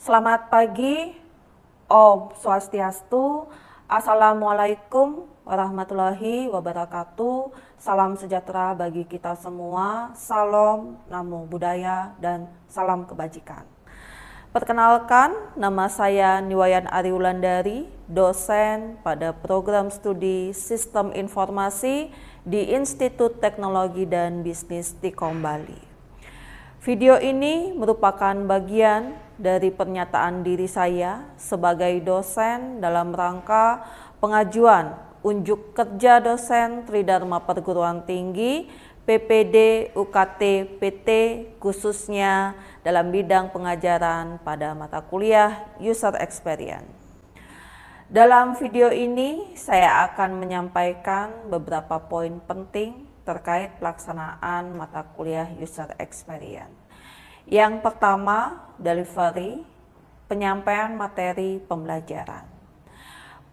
Selamat pagi, Om Swastiastu, Assalamualaikum warahmatullahi wabarakatuh. Salam sejahtera bagi kita semua, salam, namo buddhaya, dan salam kebajikan. Perkenalkan, nama saya Niwayan Ariwulandari, dosen pada program studi Sistem Informasi di Institut Teknologi dan Bisnis Tikom Bali. Video ini merupakan bagian dari pernyataan diri saya sebagai dosen dalam rangka pengajuan unjuk kerja dosen Tridharma Perguruan Tinggi PPD UKT PT khususnya dalam bidang pengajaran pada mata kuliah User Experience. Dalam video ini saya akan menyampaikan beberapa poin penting terkait pelaksanaan mata kuliah User Experience. Yang pertama, delivery, penyampaian materi pembelajaran.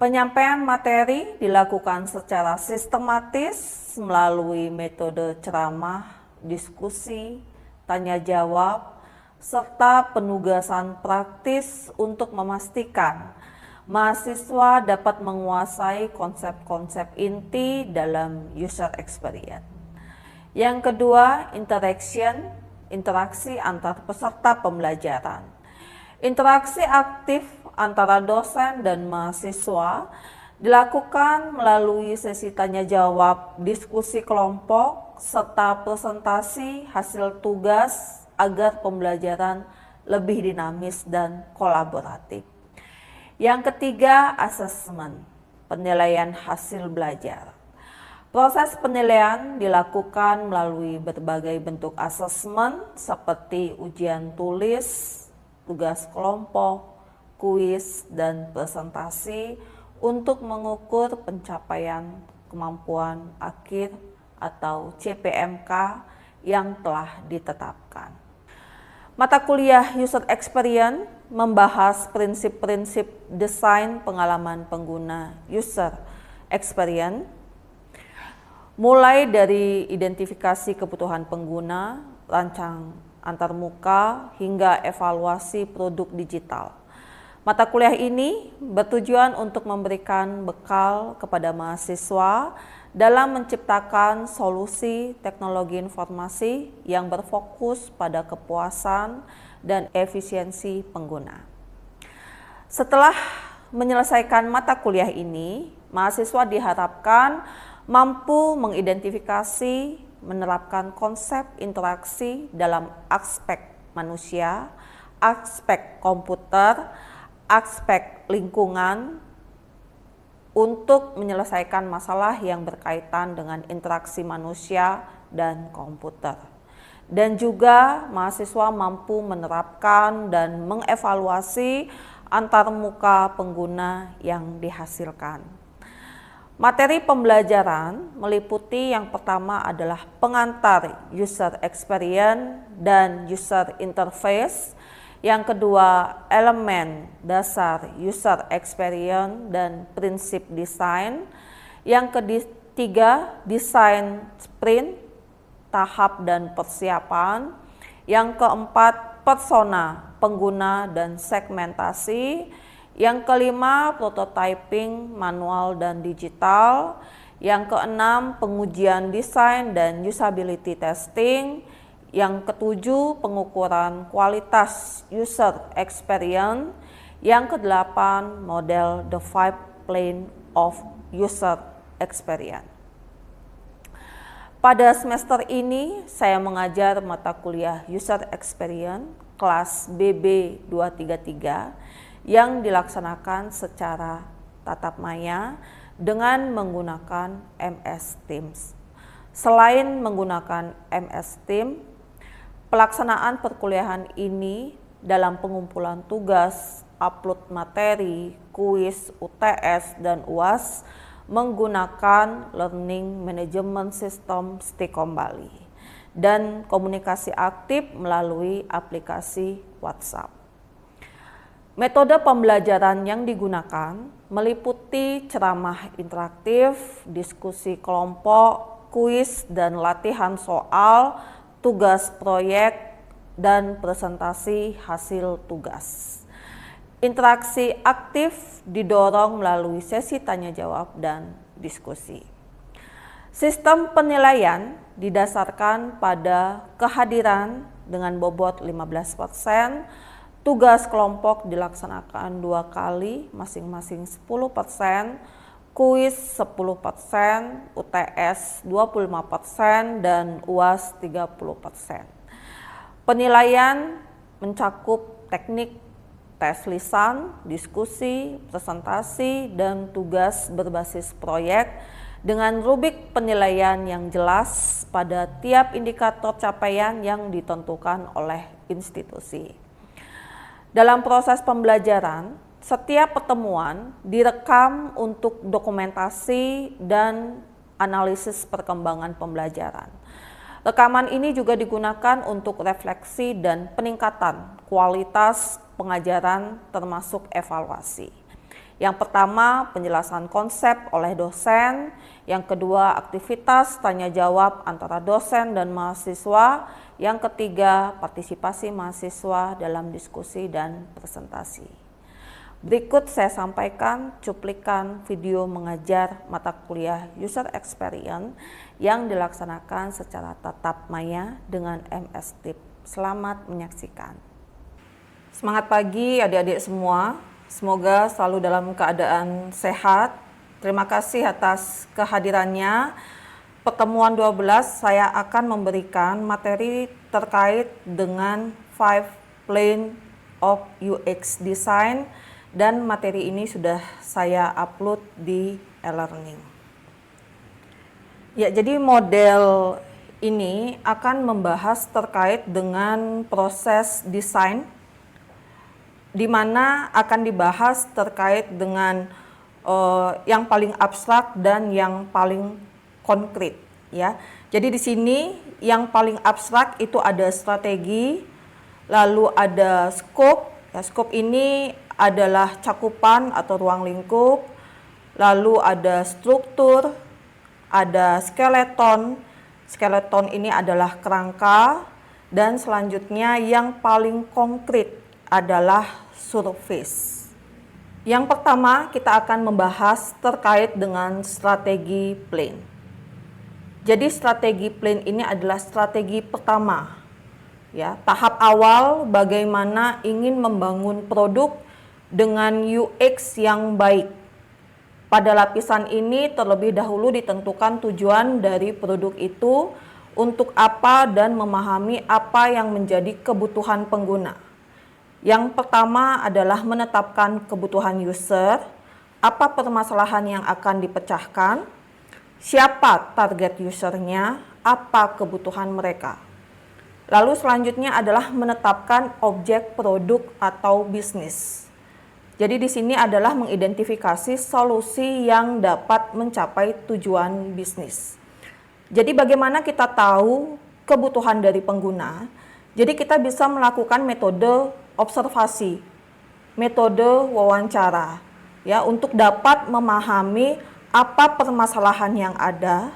Penyampaian materi dilakukan secara sistematis melalui metode ceramah, diskusi, tanya jawab, serta penugasan praktis untuk memastikan mahasiswa dapat menguasai konsep-konsep inti dalam user experience. Yang kedua, interaksi antar peserta pembelajaran. Interaksi aktif antara dosen dan mahasiswa dilakukan melalui sesi tanya jawab, diskusi kelompok, serta presentasi hasil tugas agar pembelajaran lebih dinamis dan kolaboratif. Yang ketiga, asesmen, penilaian hasil belajar. Proses penilaian dilakukan melalui berbagai bentuk asesmen seperti ujian tulis, tugas kelompok, kuis, dan presentasi untuk mengukur pencapaian kemampuan akhir atau CPMK yang telah ditetapkan. Mata kuliah User Experience membahas prinsip-prinsip desain pengalaman pengguna User Experience, mulai dari identifikasi kebutuhan pengguna, rancang antarmuka, hingga evaluasi produk digital. Mata kuliah ini bertujuan untuk memberikan bekal kepada mahasiswa dalam menciptakan solusi teknologi informasi yang berfokus pada kepuasan dan efisiensi pengguna. Setelah menyelesaikan mata kuliah ini, mahasiswa diharapkan mampu mengidentifikasi, menerapkan konsep interaksi dalam aspek manusia, aspek komputer, aspek lingkungan, untuk menyelesaikan masalah yang berkaitan dengan interaksi manusia dan komputer. Dan juga mahasiswa mampu menerapkan dan mengevaluasi antarmuka pengguna yang dihasilkan. Materi pembelajaran meliputi yang pertama adalah pengantar user experience dan user interface. Yang kedua, elemen dasar user experience dan prinsip desain. Yang ketiga, desain sprint, tahap dan persiapan. Yang keempat, persona pengguna dan segmentasi. Yang kelima, prototyping manual dan digital. Yang keenam, pengujian desain dan usability testing. Yang ketujuh, pengukuran kualitas user experience. Yang kedelapan, model the 5 plane of user experience. Pada semester ini, saya mengajar mata kuliah user experience kelas BB 233 yang dilaksanakan secara tatap maya dengan menggunakan MS Teams. Selain menggunakan MS Teams, pelaksanaan perkuliahan ini dalam pengumpulan tugas, upload materi, kuis, UTS, dan UAS menggunakan Learning Management System Tikom Bali dan komunikasi aktif melalui aplikasi WhatsApp. Metode pembelajaran yang digunakan meliputi ceramah interaktif, diskusi kelompok, kuis, dan latihan soal, tugas proyek, dan presentasi hasil tugas. Interaksi aktif didorong melalui sesi tanya jawab dan diskusi. Sistem penilaian didasarkan pada kehadiran dengan bobot 15%, tugas kelompok dilaksanakan 2 kali, masing-masing 10%, kuis 10%, UTS 25%, dan UAS 30%. Penilaian mencakup teknik tes lisan, diskusi, presentasi, dan tugas berbasis proyek dengan rubrik penilaian yang jelas pada tiap indikator capaian yang ditentukan oleh institusi. Dalam proses pembelajaran, setiap pertemuan direkam untuk dokumentasi dan analisis perkembangan pembelajaran. Rekaman ini juga digunakan untuk refleksi dan peningkatan kualitas pengajaran termasuk evaluasi. Yang pertama, penjelasan konsep oleh dosen. Yang kedua, aktivitas tanya jawab antara dosen dan mahasiswa. Yang ketiga, partisipasi mahasiswa dalam diskusi dan presentasi. Berikut saya sampaikan cuplikan video mengajar mata kuliah User Experience yang dilaksanakan secara tatap maya dengan MS Tip. Selamat menyaksikan. Semangat pagi adik-adik semua, semoga selalu dalam keadaan sehat. Terima kasih atas kehadirannya. Pertemuan 12 saya akan memberikan materi terkait dengan 5 Plane of UX Design dan materi ini sudah saya upload di e-learning. Ya, jadi model ini akan membahas terkait dengan proses desain, di mana akan dibahas terkait dengan yang paling abstrak dan yang paling konkret, ya. Jadi di sini yang paling abstrak itu ada strategi, lalu ada scope. Ya, scope ini adalah cakupan atau ruang lingkup, lalu ada struktur, ada skeleton. Skeleton ini adalah kerangka, dan selanjutnya yang paling konkret adalah surface. Yang pertama kita akan membahas terkait dengan strategi plane. Jadi strategi plane ini adalah strategi pertama, ya, tahap awal bagaimana ingin membangun produk dengan UX yang baik. Pada lapisan ini terlebih dahulu ditentukan tujuan dari produk itu, untuk apa, dan memahami apa yang menjadi kebutuhan pengguna. Yang pertama adalah menetapkan kebutuhan user, apa permasalahan yang akan dipecahkan, siapa target usernya, apa kebutuhan mereka. Lalu selanjutnya adalah menetapkan objek produk atau bisnis. Jadi di sini adalah mengidentifikasi solusi yang dapat mencapai tujuan bisnis. Jadi bagaimana kita tahu kebutuhan dari pengguna? Jadi kita bisa melakukan metode observasi, metode wawancara, ya, untuk dapat memahami apa permasalahan yang ada,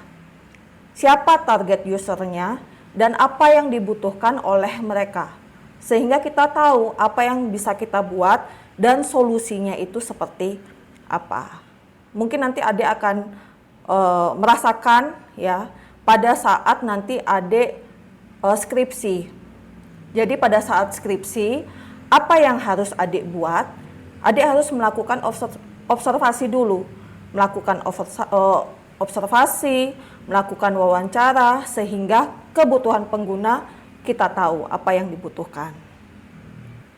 siapa target usernya, dan apa yang dibutuhkan oleh mereka. Sehingga kita tahu apa yang bisa kita buat dan solusinya itu seperti apa. Mungkin nanti adik akan merasakan, ya, pada saat nanti adik skripsi. Jadi pada saat skripsi, apa yang harus adik buat? Adik harus melakukan observasi dulu, melakukan observasi, melakukan wawancara, sehingga kebutuhan pengguna kita tahu apa yang dibutuhkan.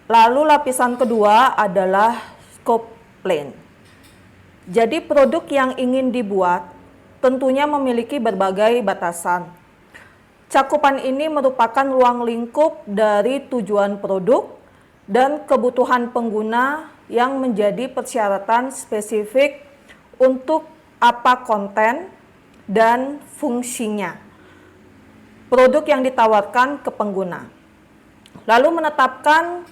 Lalu lapisan kedua adalah scope plane. Jadi produk yang ingin dibuat tentunya memiliki berbagai batasan. Cakupan ini merupakan ruang lingkup dari tujuan produk dan kebutuhan pengguna yang menjadi persyaratan spesifik untuk apa konten dan fungsinya produk yang ditawarkan ke pengguna. Lalu menetapkan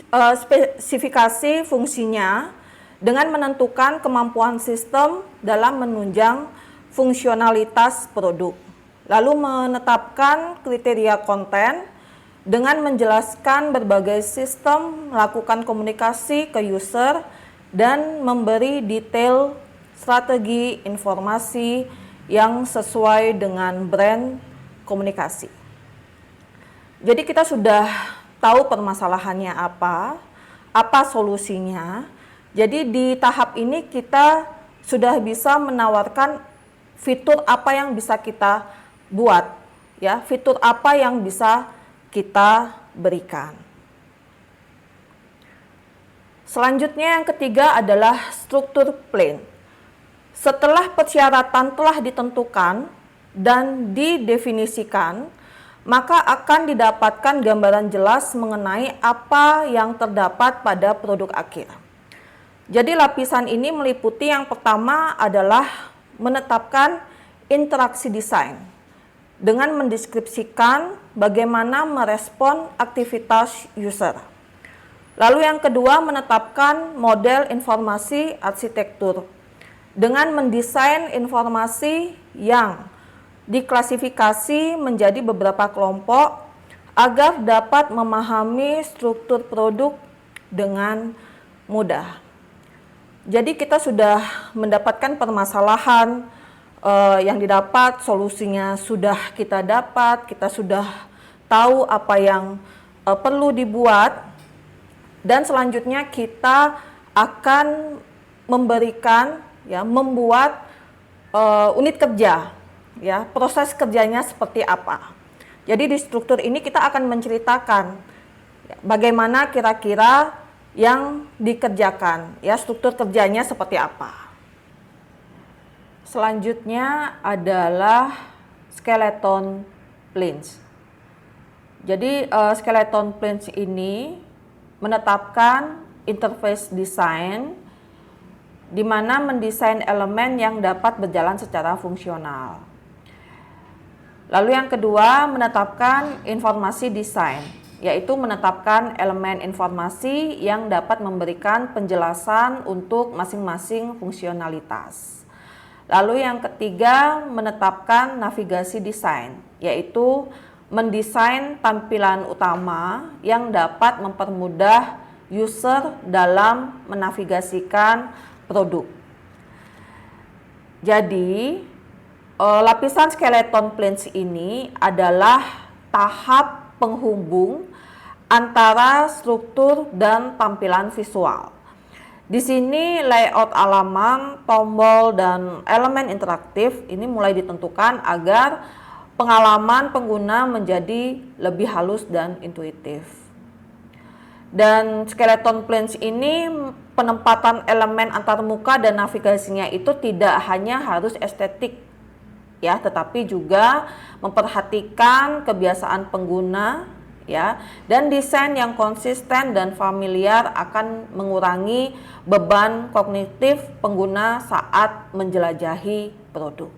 spesifikasi fungsinya dengan menentukan kemampuan sistem dalam menunjang fungsionalitas produk. Lalu menetapkan kriteria konten dengan menjelaskan berbagai sistem, melakukan komunikasi ke user, dan memberi detail strategi informasi yang sesuai dengan brand komunikasi. Jadi kita sudah tahu permasalahannya apa solusinya. Jadi di tahap ini kita sudah bisa menawarkan fitur apa yang bisa kita buat, ya, fitur apa yang bisa kita berikan. Selanjutnya yang ketiga adalah struktur plan. Setelah persyaratan telah ditentukan dan didefinisikan, maka akan didapatkan gambaran jelas mengenai apa yang terdapat pada produk akhir. Jadi lapisan ini meliputi yang pertama adalah menetapkan interaksi desain dengan mendeskripsikan bagaimana merespon aktivitas user. Lalu yang kedua menetapkan model informasi arsitektur dengan mendesain informasi yang diklasifikasi menjadi beberapa kelompok agar dapat memahami struktur produk dengan mudah. Jadi kita sudah mendapatkan permasalahan yang didapat, solusinya sudah kita dapat, kita sudah tahu apa yang perlu dibuat, dan selanjutnya kita akan memberikan, ya, membuat unit kerja, ya, proses kerjanya seperti apa. Jadi di struktur ini kita akan menceritakan bagaimana kira-kira yang dikerjakan, ya, struktur kerjanya seperti apa. Selanjutnya adalah skeleton plans. Jadi skeleton plans ini menetapkan interface design di mana mendesain elemen yang dapat berjalan secara fungsional. Lalu yang kedua menetapkan informasi desain, yaitu menetapkan elemen informasi yang dapat memberikan penjelasan untuk masing-masing fungsionalitas. Lalu yang ketiga menetapkan navigasi desain, yaitu mendesain tampilan utama yang dapat mempermudah user dalam menavigasikan produk. Jadi lapisan skeleton plans ini adalah tahap penghubung antara struktur dan tampilan visual. Di sini layout halaman, tombol, dan elemen interaktif ini mulai ditentukan agar pengalaman pengguna menjadi lebih halus dan intuitif. Dan skeleton plans ini penempatan elemen antarmuka dan navigasinya itu tidak hanya harus estetik, ya, tetapi juga memperhatikan kebiasaan pengguna, ya, dan desain yang konsisten dan familiar akan mengurangi beban kognitif pengguna saat menjelajahi produk.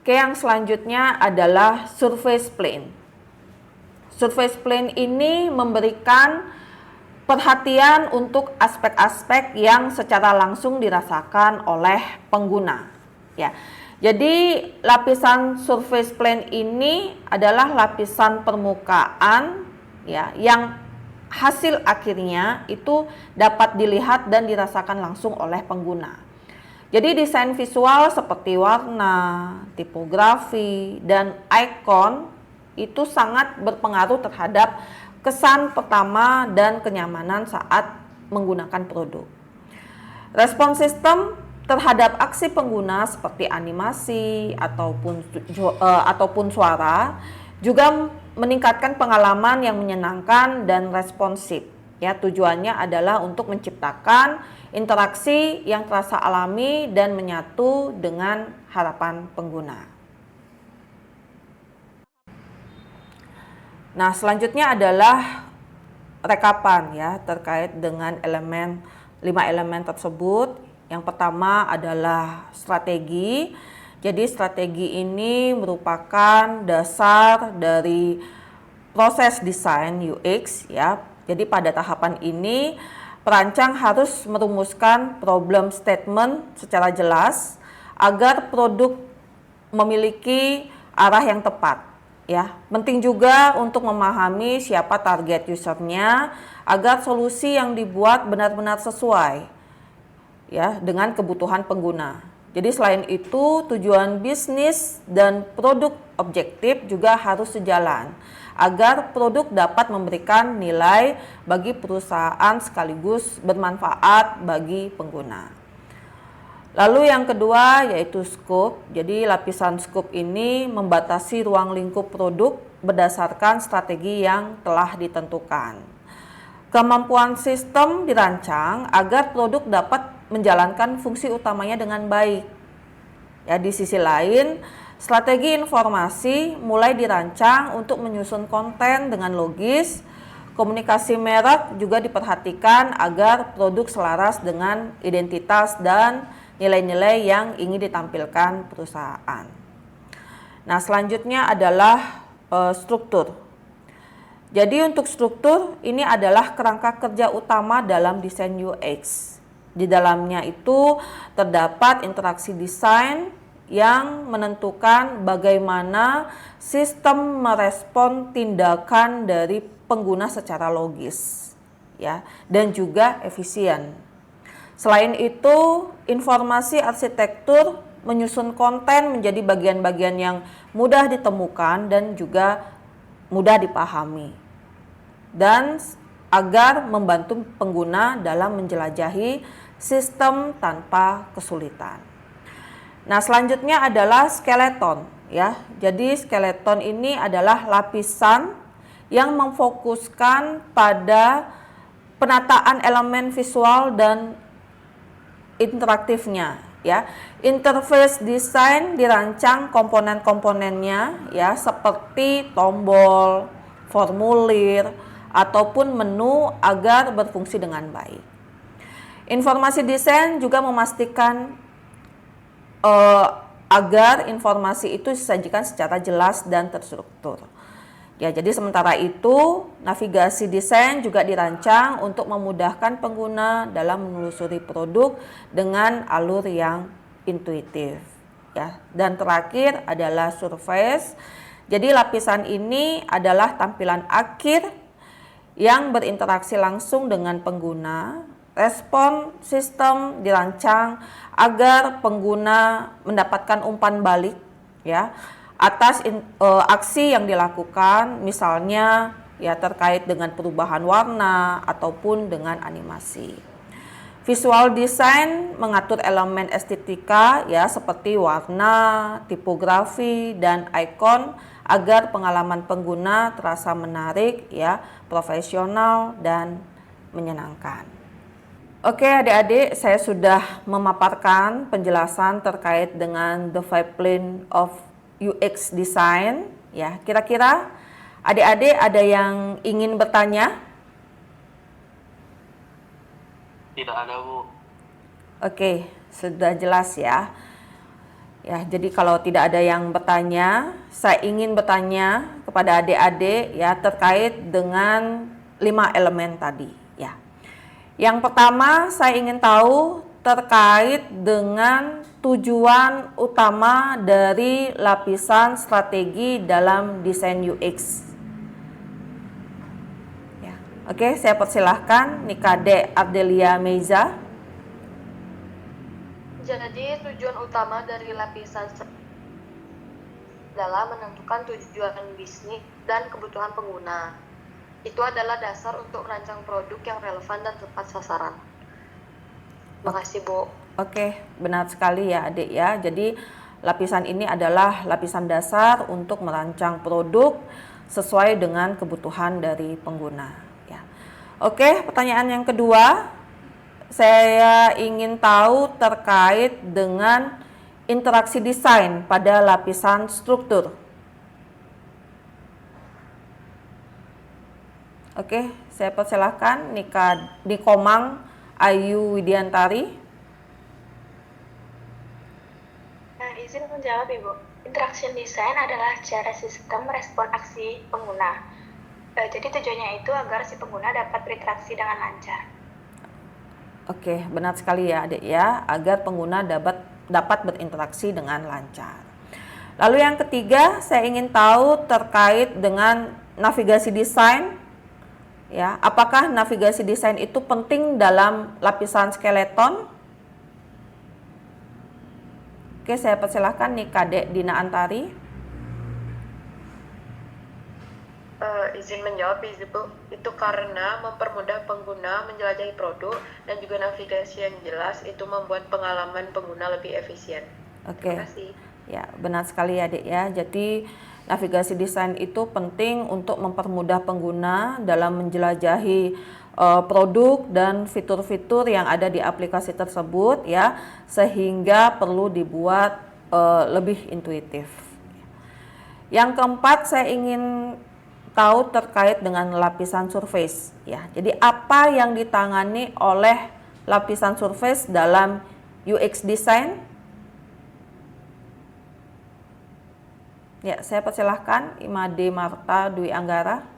Oke, yang selanjutnya adalah surface plan. Surface plan ini memberikan perhatian untuk aspek-aspek yang secara langsung dirasakan oleh pengguna, ya. Jadi lapisan surface plan ini adalah lapisan permukaan, ya, yang hasil akhirnya itu dapat dilihat dan dirasakan langsung oleh pengguna. Jadi desain visual seperti warna, tipografi, dan icon itu sangat berpengaruh terhadap kesan pertama dan kenyamanan saat menggunakan produk. Respon sistem terhadap aksi pengguna seperti animasi ataupun suara juga meningkatkan pengalaman yang menyenangkan dan responsif. Ya, tujuannya adalah untuk menciptakan interaksi yang terasa alami dan menyatu dengan harapan pengguna. Nah, selanjutnya adalah rekapan, ya, terkait dengan 5 elemen tersebut. Yang pertama adalah strategi. Jadi strategi ini merupakan dasar dari proses desain UX, ya. Jadi pada tahapan ini perancang harus merumuskan problem statement secara jelas agar produk memiliki arah yang tepat. Ya, penting juga untuk memahami siapa target usernya agar solusi yang dibuat benar-benar sesuai ya dengan kebutuhan pengguna. Jadi selain itu, tujuan bisnis dan produk objektif juga harus sejalan agar produk dapat memberikan nilai bagi perusahaan sekaligus bermanfaat bagi pengguna. Lalu yang kedua yaitu scope. Jadi lapisan scope ini membatasi ruang lingkup produk berdasarkan strategi yang telah ditentukan. Kemampuan sistem dirancang agar produk dapat menjalankan fungsi utamanya dengan baik. Ya, di sisi lain, strategi informasi mulai dirancang untuk menyusun konten dengan logis. Komunikasi merek juga diperhatikan agar produk selaras dengan identitas dan nilai-nilai yang ingin ditampilkan perusahaan. Nah, selanjutnya adalah struktur. Jadi untuk struktur ini adalah kerangka kerja utama dalam desain UX. Di dalamnya itu terdapat interaksi desain yang menentukan bagaimana sistem merespon tindakan dari pengguna secara logis, ya, dan juga efisien. Selain itu, informasi arsitektur menyusun konten menjadi bagian-bagian yang mudah ditemukan dan juga mudah dipahami, dan agar membantu pengguna dalam menjelajahi sistem tanpa kesulitan. Nah, selanjutnya adalah skeleton, ya. Jadi skeleton ini adalah lapisan yang memfokuskan pada penataan elemen visual dan interaktifnya, ya. Interface design dirancang komponen-komponennya, ya, seperti tombol, formulir, ataupun menu agar berfungsi dengan baik. Informasi desain juga memastikan agar informasi itu disajikan secara jelas dan terstruktur. Ya, jadi sementara itu navigasi desain juga dirancang untuk memudahkan pengguna dalam menelusuri produk dengan alur yang intuitif. Ya, dan terakhir adalah surface. Jadi lapisan ini adalah tampilan akhir yang berinteraksi langsung dengan pengguna. Respon sistem dirancang agar pengguna mendapatkan umpan balik, ya, atas aksi yang dilakukan, misalnya ya terkait dengan perubahan warna ataupun dengan animasi. Visual design mengatur elemen estetika, ya, seperti warna, tipografi, dan ikon agar pengalaman pengguna terasa menarik, ya, profesional dan menyenangkan. Oke adik-adik, saya sudah memaparkan penjelasan terkait dengan the 5 plane of UX design. Ya, kira-kira adik-adik ada yang ingin bertanya? Tidak ada, Bu. Oke, sudah jelas ya. Ya, jadi kalau tidak ada yang bertanya, saya ingin bertanya kepada adik-adik ya terkait dengan 5 elemen tadi. Yang pertama saya ingin tahu terkait dengan tujuan utama dari lapisan strategi dalam desain UX. Ya. Oke, saya persilahkan Nikade Ardelia Meiza. Jadi tujuan utama dari lapisan adalah menentukan tujuan bisnis dan kebutuhan pengguna. Itu adalah dasar untuk merancang produk yang relevan dan tepat sasaran. Makasih, Bu. Oke, benar sekali ya adik ya. Jadi lapisan ini adalah lapisan dasar untuk merancang produk sesuai dengan kebutuhan dari pengguna. Ya. Oke, pertanyaan yang kedua, saya ingin tahu terkait dengan interaksi desain pada lapisan struktur. Oke, saya persilahkan Nikomang Ayu Widiantari. Izin menjawab, Ibu. Interaction design adalah cara sistem merespon aksi pengguna. Jadi tujuannya itu agar si pengguna dapat berinteraksi dengan lancar. Oke, benar sekali ya adik ya, agar pengguna dapat berinteraksi dengan lancar. Lalu yang ketiga, saya ingin tahu terkait dengan navigasi desain. Ya, apakah navigasi desain itu penting dalam lapisan skeleton? Oke, saya persilahkan nih Kadek Dina Antari. Izin menjawab, Bu. Itu karena mempermudah pengguna menjelajahi produk dan juga navigasi yang jelas itu membuat pengalaman pengguna lebih efisien. Oke. Terima kasih. Ya, benar sekali ya, Dek ya. Jadi navigasi desain itu penting untuk mempermudah pengguna dalam menjelajahi produk dan fitur-fitur yang ada di aplikasi tersebut ya, sehingga perlu dibuat lebih intuitif. Yang keempat, saya ingin tahu terkait dengan lapisan surface ya. Jadi apa yang ditangani oleh lapisan surface dalam UX design? Ya, saya persilahkan Imade Marta Dwi Anggara.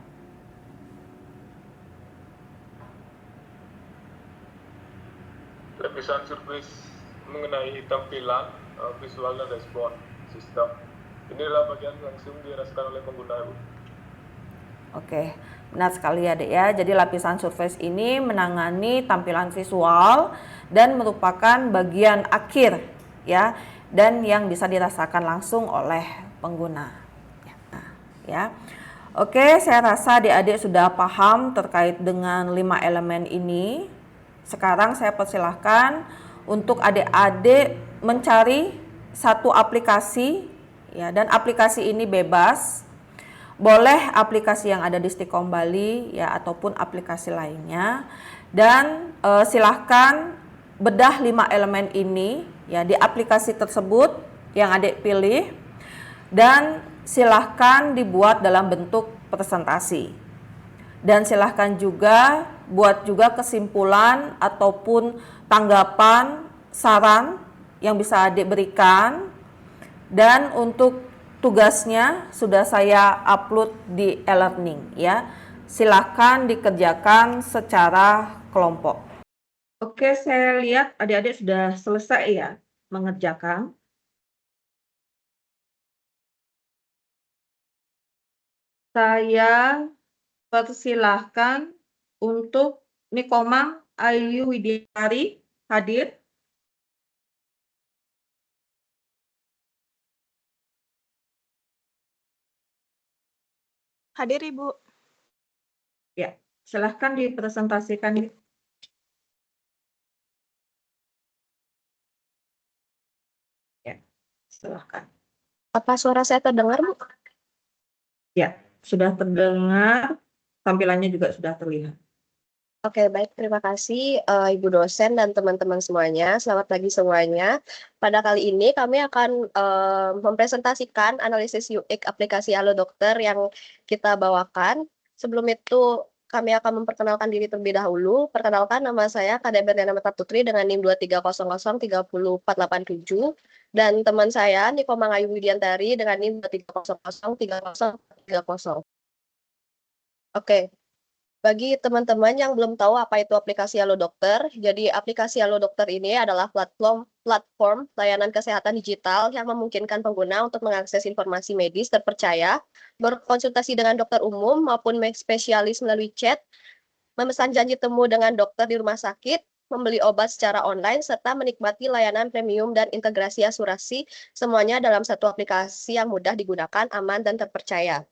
Lapisan surface mengenai tampilan, visual dan respon sistem. Inilah bagian langsung dirasakan oleh pengguna, Bu. Oke, benar sekali ya Dek ya. Jadi lapisan surface ini menangani tampilan visual dan merupakan bagian akhir ya, dan yang bisa dirasakan langsung oleh pengguna. Ya. Oke, saya rasa adik-adik sudah paham terkait dengan 5 elemen ini. Sekarang saya persilahkan untuk adik-adik mencari satu aplikasi ya, dan aplikasi ini bebas. Boleh aplikasi yang ada di Stikom Bali ya, ataupun aplikasi lainnya, dan silahkan bedah 5 elemen ini ya di aplikasi tersebut yang adik pilih, dan silahkan dibuat dalam bentuk presentasi, dan silahkan juga buat juga kesimpulan ataupun tanggapan, saran yang bisa adik berikan. Dan untuk tugasnya sudah saya upload di e-learning ya. Silakan dikerjakan secara kelompok. Oke, saya lihat adik-adik sudah selesai ya mengerjakan. Saya persilahkan untuk Nikomang Ayu Widiari hadir. Hadir, Ibu. Ya, silahkan dipresentasikan. Ya, silahkan. Apa suara saya terdengar, Bu? Ya, sudah terdengar, tampilannya juga sudah terlihat. Oke, baik. Terima kasih Ibu dosen dan teman-teman semuanya. Selamat pagi semuanya. Pada kali ini kami akan mempresentasikan analisis UX aplikasi Halo Dokter yang kita bawakan. Sebelum itu kami akan memperkenalkan diri terlebih dahulu. Perkenalkan, nama saya Kadek Berliana Meta Putri dengan NIM 2300300487, dan teman saya Nikomang Ayu Widiantari dengan NIM 23003030. Oke. Bagi teman-teman yang belum tahu apa itu aplikasi Halo Dokter, jadi aplikasi Halo Dokter ini adalah platform layanan kesehatan digital yang memungkinkan pengguna untuk mengakses informasi medis terpercaya, berkonsultasi dengan dokter umum maupun spesialis melalui chat, memesan janji temu dengan dokter di rumah sakit, membeli obat secara online, serta menikmati layanan premium dan integrasi asuransi, semuanya dalam satu aplikasi yang mudah digunakan, aman, dan terpercaya.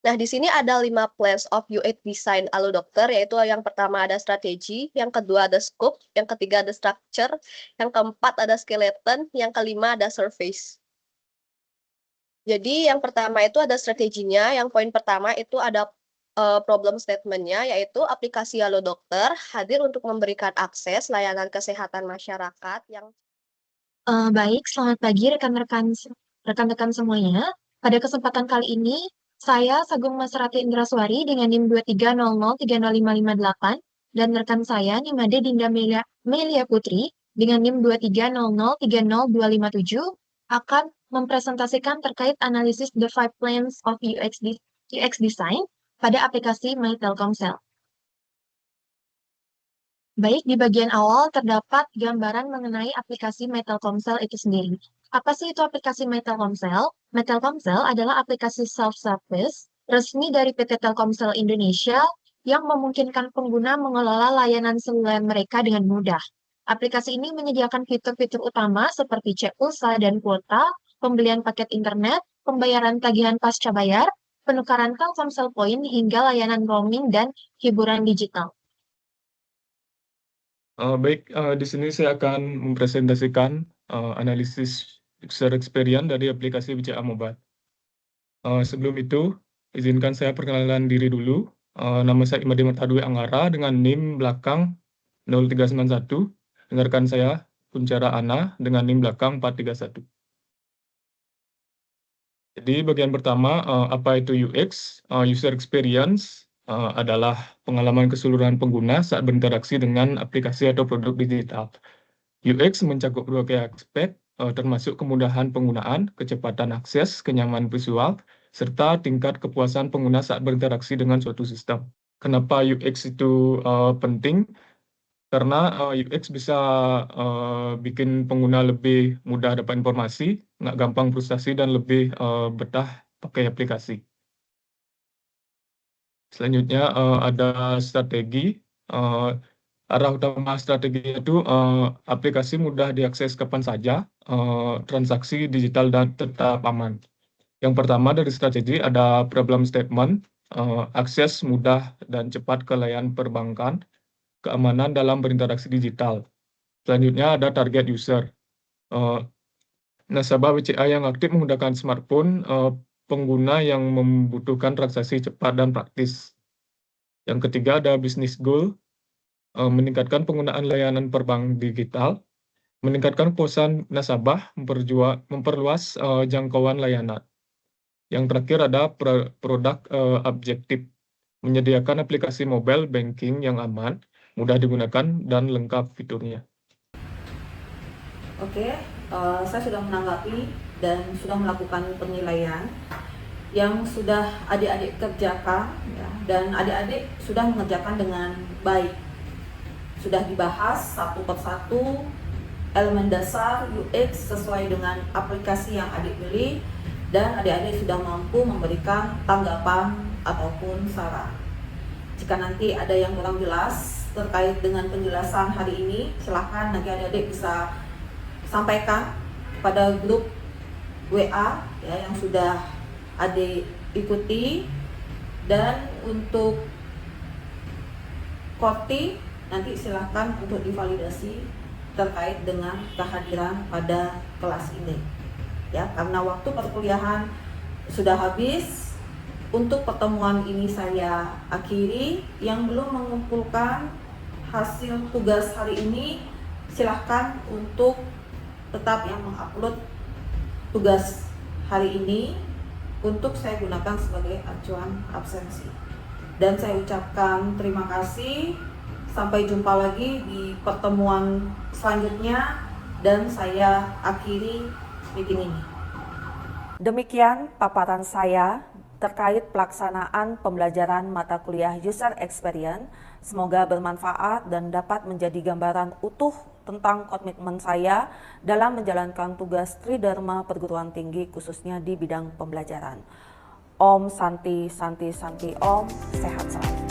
Nah, di sini ada 5 plans of UX design Halo Dokter, yaitu yang pertama ada strategi, yang kedua ada scope, yang ketiga ada structure, yang keempat ada skeleton, yang kelima ada surface. Jadi yang pertama itu ada strateginya, yang poin pertama itu ada problem statement-nya, yaitu aplikasi Halo Dokter hadir untuk memberikan akses layanan kesehatan masyarakat yang Baik, selamat pagi rekan-rekan semuanya. Pada kesempatan kali ini, saya Sagung Masrati Indraswari dengan NIM 2300300558 dan rekan saya Nimade Dinda Melia Putri dengan NIM 2300300257 akan mempresentasikan terkait analisis the 5 plans of UX design pada aplikasi My Telkomsel. Baik, di bagian awal terdapat gambaran mengenai aplikasi My Telkomsel itu sendiri. Apa sih itu aplikasi My Telkomsel? My Telkomsel adalah aplikasi self-service resmi dari PT Telkomsel Indonesia yang memungkinkan pengguna mengelola layanan seluler mereka dengan mudah. Aplikasi ini menyediakan fitur-fitur utama seperti cek pulsa dan kuota, pembelian paket internet, pembayaran tagihan pasca bayar, penukaran Telkomsel Point hingga layanan roaming dan hiburan digital. Baik, di sini saya akan mempresentasikan analisis user experience dari aplikasi BCA Mobile. Sebelum itu, izinkan saya perkenalan diri dulu. Nama saya Imadi Martadwi Anggara dengan NIM belakang 0391. Dengarkan saya, Kuncara Ana dengan NIM belakang 431. Jadi bagian pertama, apa itu UX? User experience adalah pengalaman keseluruhan pengguna saat berinteraksi dengan aplikasi atau produk digital. UX mencakup berbagai aspek, termasuk kemudahan penggunaan, kecepatan akses, kenyamanan visual, serta tingkat kepuasan pengguna saat berinteraksi dengan suatu sistem. Kenapa UX itu penting? Karena UX bisa bikin pengguna lebih mudah dapat informasi, nggak gampang frustasi, dan lebih betah pakai aplikasi. Selanjutnya ada strategi. Arah utama strategi itu aplikasi mudah diakses kapan saja, transaksi digital dan tetap aman. Yang pertama dari strategi ada problem statement, akses mudah dan cepat ke layanan perbankan, keamanan dalam berinteraksi digital. Selanjutnya ada target user. Nasabah BCA yang aktif menggunakan smartphone, pengguna yang membutuhkan transaksi cepat dan praktis. Yang ketiga ada business goal, meningkatkan penggunaan layanan perbankan digital, meningkatkan kepuasan nasabah, memperluas jangkauan layanan. Yang terakhir ada produk objektif, menyediakan aplikasi mobile banking yang aman, mudah digunakan, dan lengkap fiturnya. Oke, saya sudah menanggapi dan sudah melakukan penilaian yang sudah adik-adik kerjakan, ya, dan adik-adik sudah mengerjakan dengan baik. Sudah dibahas satu persatu elemen dasar UX sesuai dengan aplikasi yang adik pilih, dan adik-adik sudah mampu memberikan tanggapan ataupun saran. Jika nanti ada yang kurang jelas terkait dengan penjelasan hari ini, silahkan nanti adik-adik bisa sampaikan pada grup WA ya, yang sudah adik ikuti. Dan untuk Korti nanti silahkan untuk divalidasi terkait dengan kehadiran pada kelas ini ya, karena waktu perkuliahan sudah habis. Untuk pertemuan ini saya akhiri. Yang belum mengumpulkan hasil tugas hari ini, silahkan untuk tetap yang mengupload tugas hari ini untuk saya gunakan sebagai acuan absensi. Dan saya ucapkan terima kasih. Sampai jumpa lagi di pertemuan selanjutnya, dan saya akhiri meeting ini. Demikian paparan saya terkait pelaksanaan pembelajaran mata kuliah User Experience. Semoga bermanfaat dan dapat menjadi gambaran utuh tentang komitmen saya dalam menjalankan tugas Tridharma perguruan tinggi khususnya di bidang pembelajaran. Om Santi Santi Santi Om, sehat selalu.